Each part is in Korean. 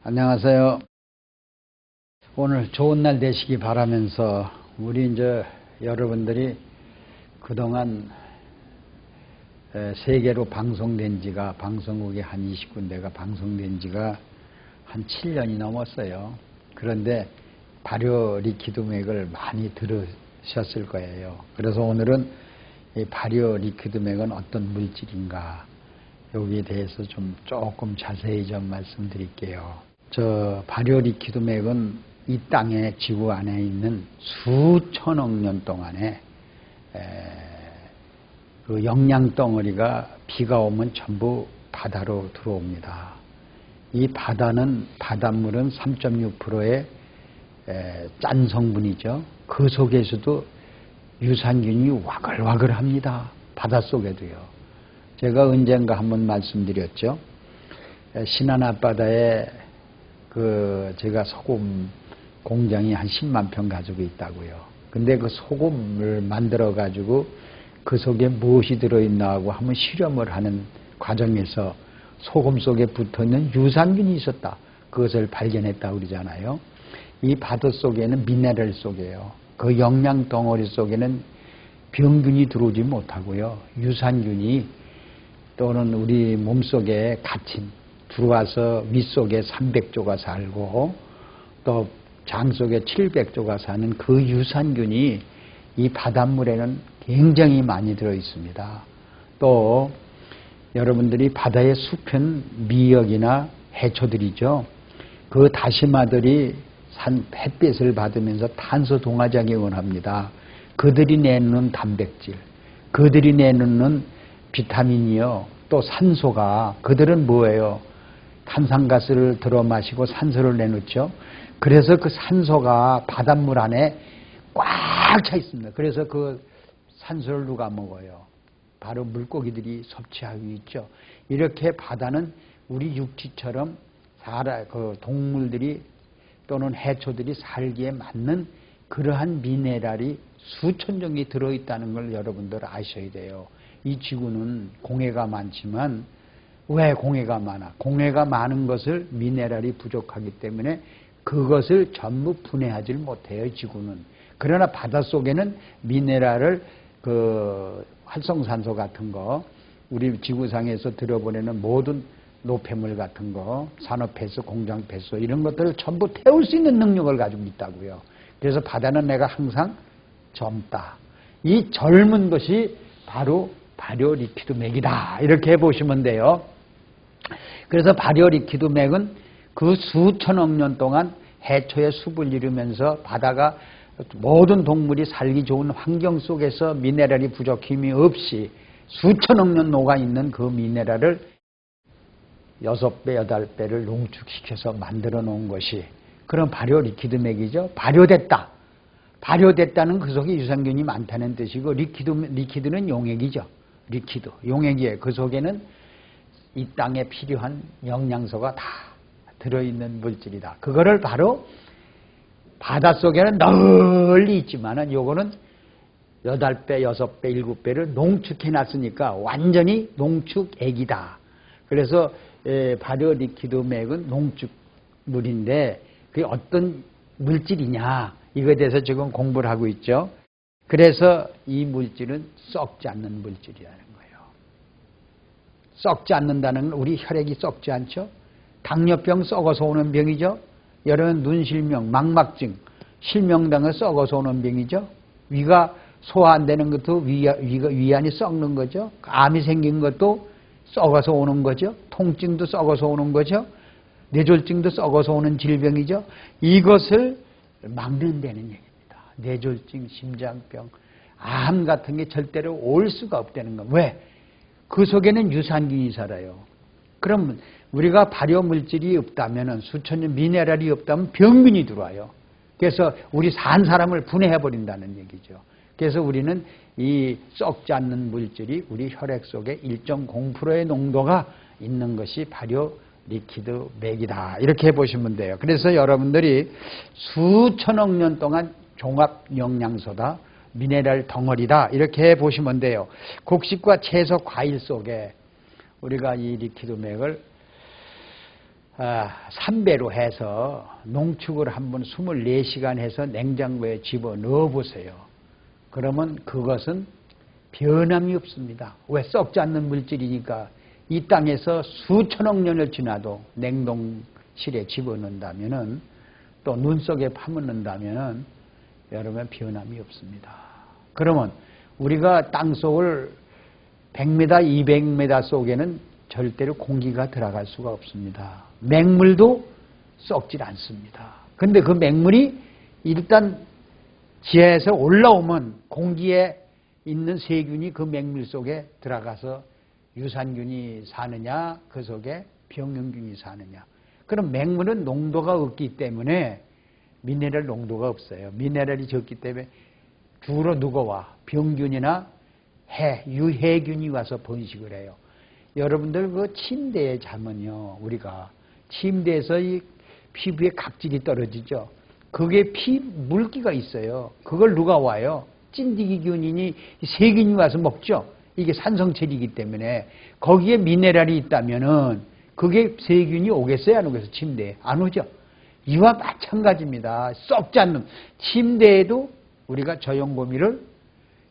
안녕하세요. 오늘 좋은 날 되시기 바라면서 우리 여러분들이 그동안 세계로 방송된 지가 방송국에 한 20군데가 방송된 지가 한 7년이 넘었어요. 그런데 발효 리퀴드맥을 많이 들으셨을 거예요. 그래서 오늘은 이 발효 리퀴드맥은 어떤 물질인가 여기에 대해서 조금 자세히 말씀드릴게요. 발효 리퀴드맥은 이 땅에 지구 안에 있는 수천억 년 동안에 그 영양 덩어리가 비가 오면 전부 바다로 들어옵니다. 이 바닷물은 3.6%의 짠 성분이죠. 그 속에서도 유산균이 와글와글합니다. 바닷속에도요. 제가 언젠가 한번 말씀드렸죠. 신안 앞바다에 제가 소금 공장이 한 10만 평 가지고 있다고요. 근데 그 소금을 만들어 가지고 그 속에 무엇이 들어있나 하고 한번 실험을 하는 과정에서 소금 속에 붙어있는 유산균이 있었다. 그것을 발견했다고 그러잖아요. 이 바다 속에는 미네랄 속에요. 그 영양 덩어리 속에는 병균이 들어오지 못하고요. 유산균이 또는 우리 몸속에 갇힌 들어와서 윗속에 300조가 살고 또 장 속에 700조가 사는 그 유산균이 이 바닷물에는 굉장히 많이 들어있습니다. 또 여러분들이 바다의 숲은 미역이나 해초들이죠. 그 다시마들이 햇빛을 받으면서 탄소 동화작용을 합니다. 그들이 내놓는 단백질, 그들이 내놓는 비타민이요. 또 산소가 그들은 뭐예요? 탄산가스를 들어 마시고 산소를 내놓죠. 그래서 그 산소가 바닷물 안에 꽉 차 있습니다. 그래서 그 산소를 누가 먹어요? 바로 물고기들이 섭취하고 있죠. 이렇게 바다는 우리 육지처럼 동물들이 또는 해초들이 살기에 맞는 그러한 미네랄이 수천 종이 들어있다는 걸 여러분들 아셔야 돼요. 이 지구는 공해가 많지만 왜 공해가 많아? 공해가 많은 것을 미네랄이 부족하기 때문에 그것을 전부 분해하지 못해요, 지구는. 그러나 바닷속에는 미네랄을 활성산소 같은 거, 우리 지구상에서 들어보내는 모든 노폐물 같은 거, 산업폐수, 공장폐수 이런 것들을 전부 태울 수 있는 능력을 가지고 있다고요. 그래서 바다는 내가 항상 젊다. 이 젊은 것이 바로 발효 리퀴드맥이다. 이렇게 보시면 돼요. 그래서 발효 리퀴드맥은 그 수천억 년 동안 해초의 숲을 이루면서 바다가 모든 동물이 살기 좋은 환경 속에서 미네랄이 부족함이 없이 수천억 년 녹아있는 그 미네랄을 6배, 8배를 농축시켜서 만들어 놓은 것이 그런 발효 리퀴드맥이죠. 발효됐다. 발효됐다는 그 속에 유산균이 많다는 뜻이고 리퀴드는 용액이죠. 리퀴드, 용액이에요. 그 속에는 이 땅에 필요한 영양소가 다 들어있는 물질이다. 그거를 바로 바닷속에는 널리 있지만은 요거는 8배, 6배, 7배를 농축해 놨으니까 완전히 농축액이다. 그래서 발효 리퀴드맥은 농축물인데 그게 어떤 물질이냐 이거에 대해서 지금 공부를 하고 있죠. 그래서 이 물질은 썩지 않는 물질이라는 거예요. 썩지 않는다는 건 우리 혈액이 썩지 않죠. 당뇨병 썩어서 오는 병이죠. 여러분 눈실명, 망막증, 실명당을 썩어서 오는 병이죠. 위가 소화 안 되는 것도 위안이 썩는 거죠. 암이 생긴 것도 썩어서 오는 거죠. 통증도 썩어서 오는 거죠. 뇌졸중도 썩어서 오는 질병이죠. 이것을 막는다는 얘기입니다. 뇌졸중, 심장병, 암 같은 게 절대로 올 수가 없다는 거. 왜? 그 속에는 유산균이 살아요. 그럼 우리가 발효물질이 없다면 수천 년 미네랄이 없다면 병균이 들어와요. 그래서 우리 산 사람을 분해해버린다는 얘기죠. 그래서 우리는 이 썩지 않는 물질이 우리 혈액 속에 1.0%의 농도가 있는 것이 발효 리퀴드맥이다. 이렇게 보시면 돼요. 그래서 여러분들이 수천억 년 동안 종합 영양소다. 미네랄 덩어리다. 이렇게 보시면 돼요. 곡식과 채소, 과일 속에 우리가 이 리퀴드맥을 3배로 해서 농축을 한번 24시간 해서 냉장고에 집어넣어 보세요. 그러면 그것은 변함이 없습니다. 왜? 썩지 않는 물질이니까. 이 땅에서 수천억 년을 지나도 냉동실에 집어넣는다면은, 또 눈 속에 파묻는다면은 여러분 변함이 없습니다. 그러면 우리가 땅 속을 100m, 200m 속에는 절대로 공기가 들어갈 수가 없습니다. 맹물도 썩질 않습니다. 근데 그 맹물이 일단 지하에서 올라오면 공기에 있는 세균이 그 맹물 속에 들어가서 유산균이 사느냐, 그 속에 병용균이 사느냐. 그럼 맹물은 농도가 없기 때문에 미네랄 농도가 없어요. 미네랄이 적기 때문에 주로 누가 와? 병균이나 유해균이 와서 번식을 해요. 여러분들 그 침대에 자면요, 우리가 침대에서 이 피부에 각질이 떨어지죠. 그게 물기가 있어요. 그걸 누가 와요? 찐디기균이니 세균이 와서 먹죠. 이게 산성체이기 때문에 거기에 미네랄이 있다면은 그게 세균이 오겠어요, 안 오겠어요? 침대에 안 오죠. 이와 마찬가지입니다. 썩지 않는 침대에도 우리가 저염고미를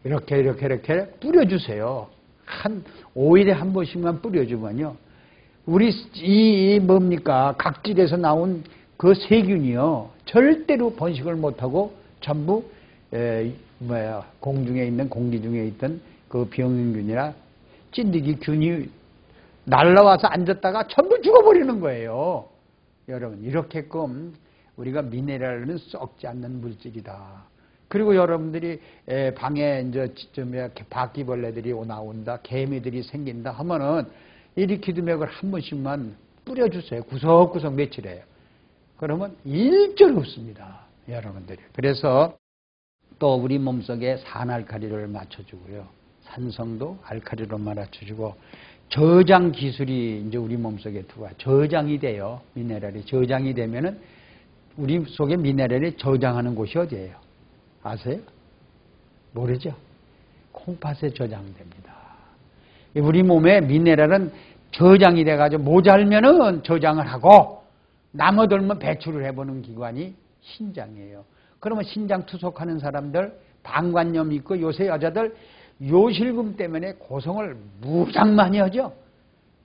이렇게 뿌려주세요. 한 5일에 한 번씩만 뿌려주면요, 우리 뭡니까, 각질에서 나온 그 세균이요 절대로 번식을 못하고 전부 공중에 있는, 공기 중에 있던 그 병균이나 찐득이균이 날라와서 앉았다가 전부 죽어버리는 거예요. 여러분, 이렇게끔 우리가 미네랄은 썩지 않는 물질이다. 그리고 여러분들이 방에 이제 바퀴벌레들이 나온다, 개미들이 생긴다 하면은 이 리퀴드맥을 한 번씩만 뿌려주세요. 구석구석 며칠에요. 그러면 일절 없습니다, 여러분들이. 그래서 또 우리 몸속에 산알칼리를 맞춰주고요, 산성도 알칼리로 맞춰주고, 저장 기술이 이제 우리 몸속에 들어와 저장이 돼요. 미네랄이 저장이 되면은 우리 속에 미네랄이 저장하는 곳이 어디예요? 아세요? 모르죠? 콩팥에 저장됩니다. 우리 몸에 미네랄은 저장이 돼가지고 모자르면은 저장을 하고 남아돌면 배출을 해보는 기관이 신장이에요. 그러면 신장 투석하는 사람들, 방광염 있고 요새 여자들 요실금 때문에 고성을 무장 많이 하죠.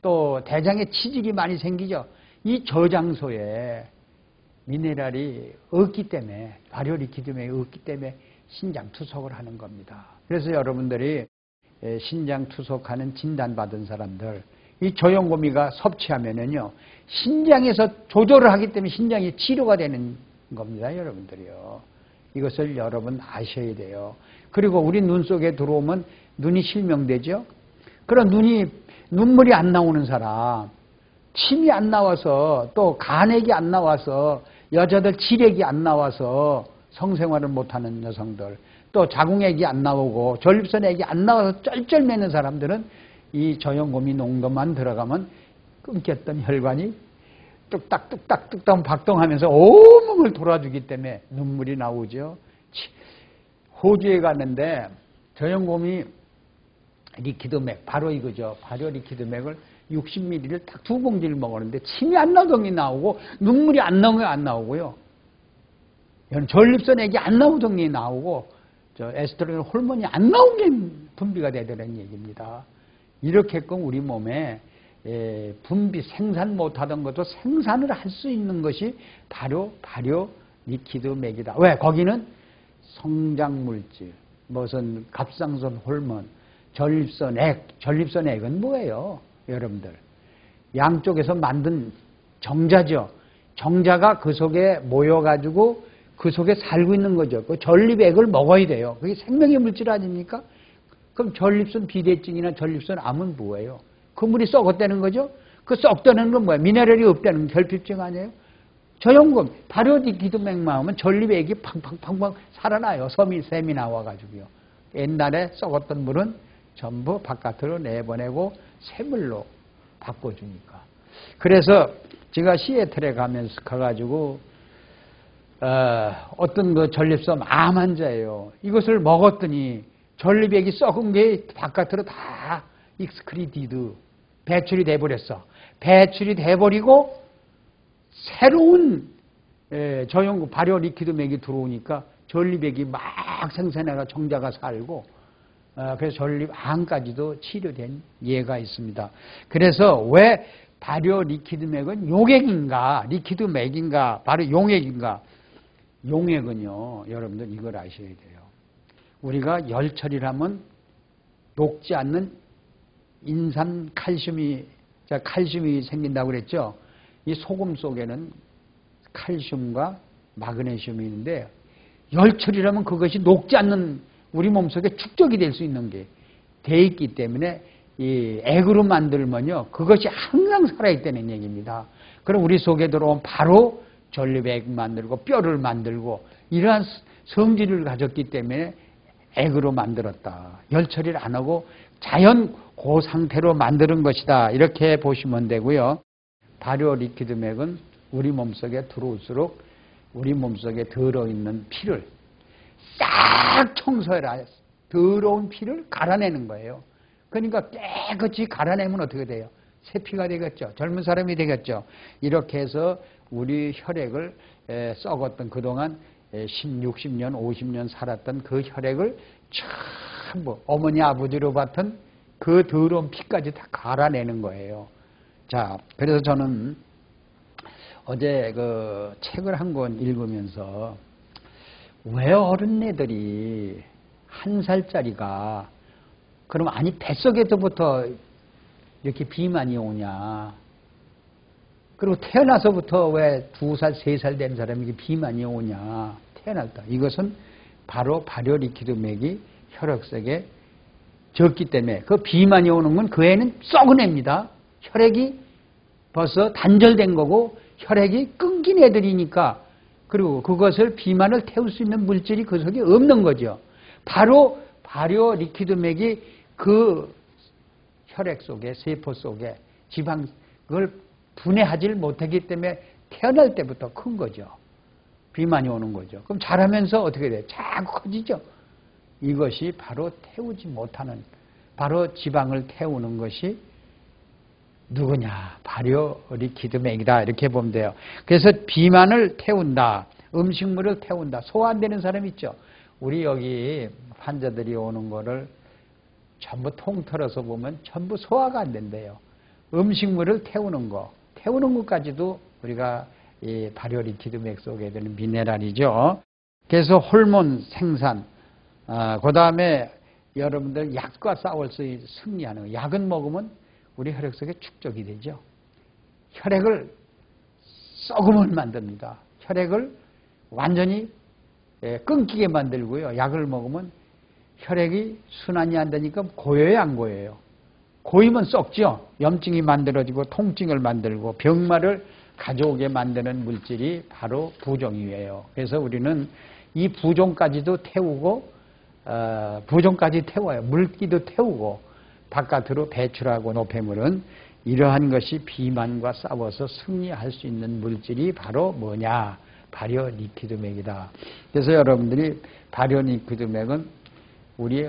또 대장에 치질이 많이 생기죠. 이 저장소에 미네랄이 없기 때문에, 발효 리퀴드맥이 없기 때문에 신장 투석을 하는 겁니다. 그래서 여러분들이 신장 투석하는 진단받은 사람들, 이 저염고미가 섭취하면은요, 신장에서 조절을 하기 때문에 신장이 치료가 되는 겁니다, 여러분들이요. 이것을 여러분 아셔야 돼요. 그리고 우리 눈 속에 들어오면 눈이 실명되죠? 그런 눈물이 안 나오는 사람, 침이 안 나와서, 또 간액이 안 나와서, 여자들 지력이 안 나와서 성생활을 못하는 여성들, 또 자궁액이 안 나오고 전립선액이 안 나와서 쩔쩔매는 사람들은 이 저염고미 농도만 들어가면 끊겼던 혈관이 뚝딱뚝딱 박동하면서 온몸을 돌아주기 때문에 눈물이 나오죠. 호주에 갔는데 저염고미 리퀴드맥, 바로 이거죠. 발효 리퀴드맥을 60ml를 딱 2봉지를 먹었는데 침이 안 나오던 게 나오고 눈물이 안 나오는 게 안 나오고요. 전립선액이 안 나오던 게 나오고 에스트로겐 호르몬이 안 나온 게 분비가 되더라는 얘기입니다. 이렇게끔 우리 몸에 분비, 생산 못하던 것도 생산을 할 수 있는 것이 바로 발효 리퀴드맥이다. 왜? 거기는 성장물질, 무슨 갑상선 호르몬, 전립선액, 전립선액은 뭐예요? 여러분들, 양쪽에서 만든 정자죠. 정자가 그 속에 모여가지고 그 속에 살고 있는 거죠. 그 전립액을 먹어야 돼요. 그게 생명의 물질 아닙니까? 그럼 전립선 비대증이나 전립선 암은 뭐예요? 그 물이 썩었다는 거죠? 그 썩다는 건 뭐예요? 미네랄이 없다는 결핍증 아니에요? 저염금, 발효 리퀴드맥만 하면 전립액이 팡팡팡팡 살아나요. 샘이 나와가지고요. 옛날에 썩었던 물은 전부 바깥으로 내보내고 새물로 바꿔주니까. 그래서 제가 시애틀에 가가지고 어떤 그 전립선 암 환자예요. 이것을 먹었더니 전립액이 썩은 게 바깥으로 다 익스크리디드 배출이 돼버렸어. 배출이 돼버리고 새로운 저용구 발효 리퀴드맥이 들어오니까 전립액이 막 생산해가 정자가 살고 그래서 전립암까지도 치료된 예가 있습니다. 그래서 왜 발효 리퀴드맥은 용액인가 리퀴드맥인가 바로 용액인가? 용액은요, 여러분들 이걸 아셔야 돼요. 우리가 열처리하면 녹지 않는 인산 칼슘이 생긴다고 그랬죠. 이 소금 속에는 칼슘과 마그네슘이 있는데 열처리라면 그것이 녹지 않는 우리 몸속에 축적이 될 수 있는 게 돼 있기 때문에 이 액으로 만들면요 그것이 항상 살아있다는 얘기입니다. 그럼 우리 속에 들어온 바로 전립액 만들고 뼈를 만들고 이러한 성질을 가졌기 때문에 액으로 만들었다. 열처리를 안 하고 자연 그 상태로 만드는 것이다. 이렇게 보시면 되고요. 발효 리퀴드맥은 우리 몸속에 들어올수록 우리 몸속에 들어있는 피를 싹 청소해라. 더러운 피를 갈아내는 거예요. 그러니까 깨끗이 갈아내면 어떻게 돼요? 새 피가 되겠죠. 젊은 사람이 되겠죠. 이렇게 해서 우리 혈액을 썩었던 그동안 60년, 50년 살았던 그 혈액을 전부 어머니 아버지로 봤던 그 더러운 피까지 다 갈아내는 거예요. 자, 그래서 저는 어제 그 책을 한 권 읽으면서 왜 어른애들이 1살짜리가 그럼 아니 뱃속에서부터 이렇게 비만이 오냐? 그리고 태어나서부터 왜 2살, 3살 된 사람에게 비만이 오냐? 태어났다. 이것은 바로 발효 리퀴드맥이 혈액 속에 적기 때문에 그 비만이 오는 건 그 애는 썩은 애입니다. 혈액이 벌써 단절된 거고 혈액이 끊긴 애들이니까 그리고 그것을 비만을 태울 수 있는 물질이 그 속에 없는 거죠. 바로 발효 리퀴드맥이 그 혈액 속에 세포 속에 지방을 분해하지 못하기 때문에 태어날 때부터 큰 거죠. 비만이 오는 거죠. 그럼 자라면서 어떻게 돼요? 자꾸 커지죠. 이것이 바로 태우지 못하는 바로 지방을 태우는 것이 누구냐? 발효 리퀴드맥이다. 이렇게 보면 돼요. 그래서 비만을 태운다. 음식물을 태운다. 소화 안 되는 사람 있죠. 우리 여기 환자들이 오는 거를 전부 통틀어서 보면 전부 소화가 안 된대요. 음식물을 태우는 거. 태우는 것까지도 우리가 이 발효 리퀴드맥 속에 드는 미네랄이죠. 그래서 호르몬 생산, 그 다음에 여러분들 약과 싸울 수 승리하는 거. 약은 먹으면 우리 혈액 속에 축적이 되죠. 혈액을 썩으면 만듭니다. 혈액을 완전히 끊기게 만들고요. 약을 먹으면 혈액이 순환이 안 되니까 고여요, 안 고여요? 고이면 썩죠. 염증이 만들어지고 통증을 만들고 병마를 가져오게 만드는 물질이 바로 부종이에요. 그래서 우리는 이 부종까지도 태우고 부종까지 태워요. 물기도 태우고 바깥으로 배출하고 노폐물은 이러한 것이 비만과 싸워서 승리할 수 있는 물질이 바로 뭐냐? 발효 리퀴드맥이다. 그래서 여러분들이 발효 리퀴드맥은 우리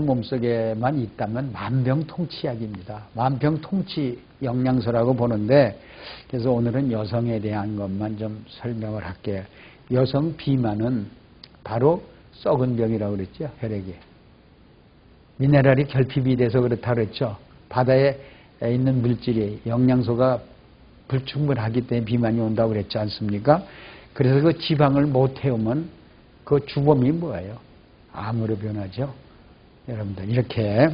몸속에만 있다면 만병통치약입니다. 만병통치 영양소라고 보는데 그래서 오늘은 여성에 대한 것만 좀 설명을 할게요. 여성 비만은 바로 썩은 병이라고 그랬죠. 혈액이. 미네랄이 결핍이 돼서 그렇다고 그랬죠. 바다에 있는 물질이 영양소가 불충분하기 때문에 비만이 온다고 그랬지 않습니까? 그래서 그 지방을 못 태우면 그 주범이 뭐예요? 암으로 변하죠. 여러분들 이렇게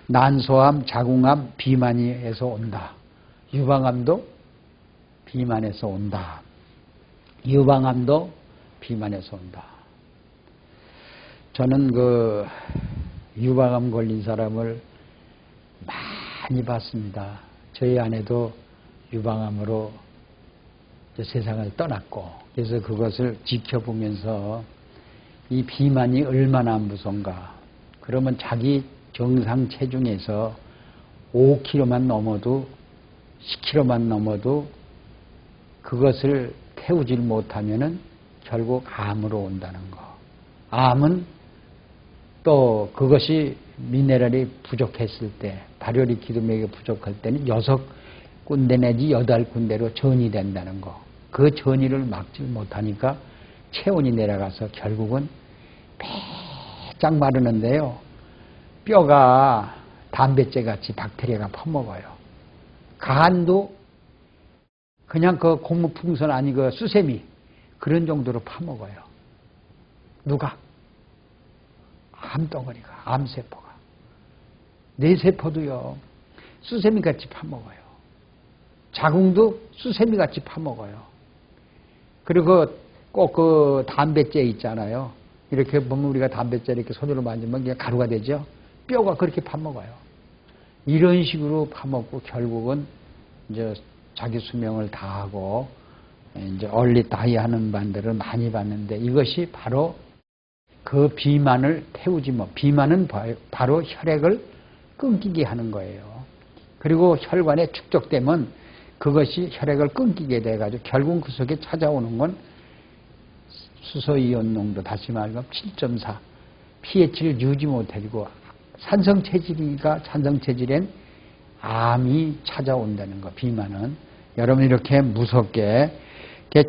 난소암, 자궁암, 비만에서 온다. 유방암도 비만에서 온다. 유방암도 비만에서 온다. 저는 그 유방암 걸린 사람을 많이 봤습니다. 저희 아내도 유방암으로 세상을 떠났고 그래서 그것을 지켜보면서 이 비만이 얼마나 무서운가. 그러면 자기 정상 체중에서 5kg만 넘어도 10kg만 넘어도 그것을 태우질 못하면은 결국 암으로 온다는 거. 암은 또 그것이 미네랄이 부족했을 때, 발효 리퀴드맥이 부족할 때는 군데 내지 8군데로 전이 된다는 거. 그 전이를 막지 못하니까 체온이 내려가서 결국은 빼짝 마르는데요. 뼈가 담뱃재같이 박테리아가 퍼먹어요. 간도 그냥 그 고무풍선 아니 그 수세미 그런 정도로 파먹어요. 누가? 암덩어리가, 암세포가. 뇌세포도요. 수세미같이 파먹어요. 자궁도 수세미같이 파먹어요. 그리고 꼭 그 담뱃재 있잖아요. 이렇게 보면 우리가 담뱃재 이렇게 손으로 만지면 그냥 가루가 되죠. 뼈가 그렇게 파먹어요. 이런 식으로 파먹고 결국은 이제 자기 수명을 다하고 이제 얼리 다이 하는 반들을 많이 봤는데 이것이 바로 그 비만을 태우지 뭐. 비만은 바로 혈액을 끊기게 하는 거예요. 그리고 혈관에 축적되면 그것이 혈액을 끊기게 돼가지고 결국 그 속에 찾아오는 건 수소이온 농도 다시 말하면 7.4 pH를 유지 못해주고 산성체질이니까 산성체질엔 암이 찾아온다는 거. 비만은 여러분 이렇게 무섭게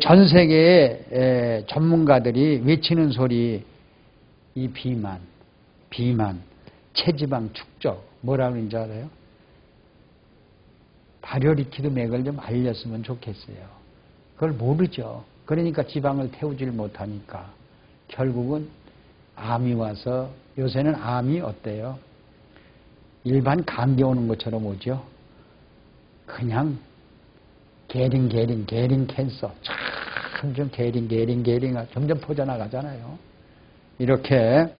전 세계의 전문가들이 외치는 소리 이 비만, 체지방 축적 뭐라고 그러는지 알아요? 발효리퀴드 맥을 좀 알렸으면 좋겠어요. 그걸 모르죠. 그러니까 지방을 태우질 못하니까 결국은 암이 와서 요새는 암이 어때요? 일반 감기 오는 것처럼 오죠. 그냥 게링 캔서 점점 게링 점점 퍼져나가잖아요. 이렇게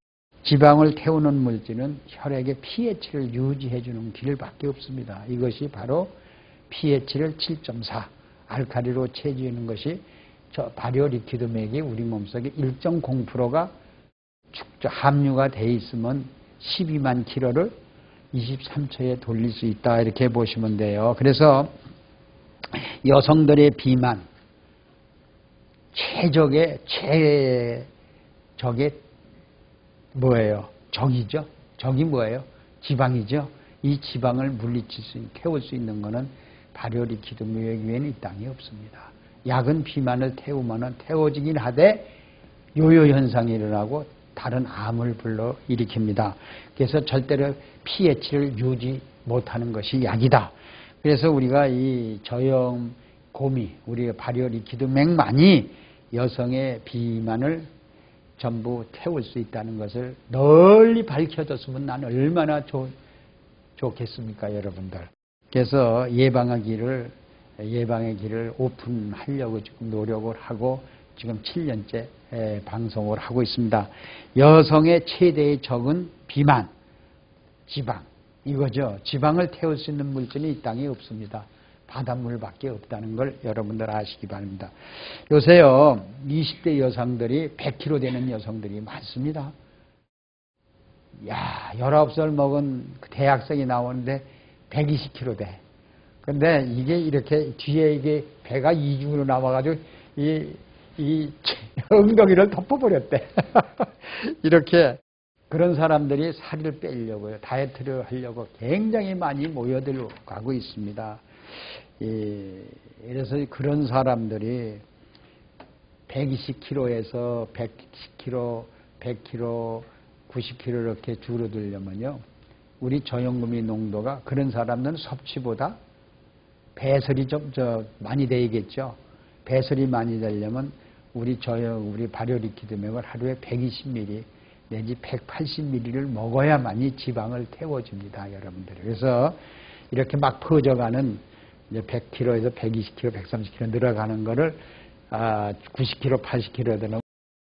지방을 태우는 물질은 혈액의 pH를 유지해주는 길밖에 없습니다. 이것이 바로 pH를 7.4 알칼리로 채지하는 것이 저 발효 리퀴드 맥이 우리 몸속에 1.0%가 함유가 돼 있으면 12만 킬로를 23초에 돌릴 수 있다 이렇게 보시면 돼요. 그래서 여성들의 비만 최적의 뭐예요? 적이죠. 적이 뭐예요? 지방이죠. 이 지방을 물리칠 수 태울 수 있는 것은 발효 리퀴드 맥 외에는 이 땅에 없습니다. 약은 비만을 태우면 태워지긴 하되 요요 현상이 일어나고 다른 암을 불러 일으킵니다. 그래서 절대로 pH를 유지 못하는 것이 약이다. 그래서 우리가 이 저염 고미, 우리의 발효 리퀴드 맥만이 여성의 비만을 전부 태울 수 있다는 것을 널리 밝혀졌으면 난 얼마나 좋겠습니까, 여러분들. 그래서 예방의 길을 오픈하려고 지금 노력을 하고 지금 7년째 방송을 하고 있습니다. 여성의 최대의 적은 비만, 지방 이거죠. 지방을 태울 수 있는 물질이 이 땅에 없습니다. 바닷물밖에 없다는 걸 여러분들 아시기 바랍니다. 요새요 20대 여성들이 100kg 되는 여성들이 많습니다. 야, 19살 먹은 대학생이 나오는데 120kg 돼. 근데 이게 이렇게 뒤에 이게 배가 이중으로 나와가지고 이 엉덩이를 덮어버렸대. 이렇게 그런 사람들이 살을 빼려고요. 다이어트를 하려고 굉장히 많이 모여들어가고 있습니다. 그래서 그런 사람들이 120kg에서 110kg, 100kg, 90kg 이렇게 줄어들려면요. 우리 저염금이 농도가 그런 사람들은 섭취보다 배설이 좀 많이 되겠죠. 배설이 많이 되려면 우리 발효 리퀴드 맥을 하루에 120ml 내지 180ml를 먹어야만이 지방을 태워줍니다, 여러분들. 그래서 이렇게 막 퍼져가는 이제 100kg에서 120kg, 130kg 늘어가는 거를 90kg, 80kg 되는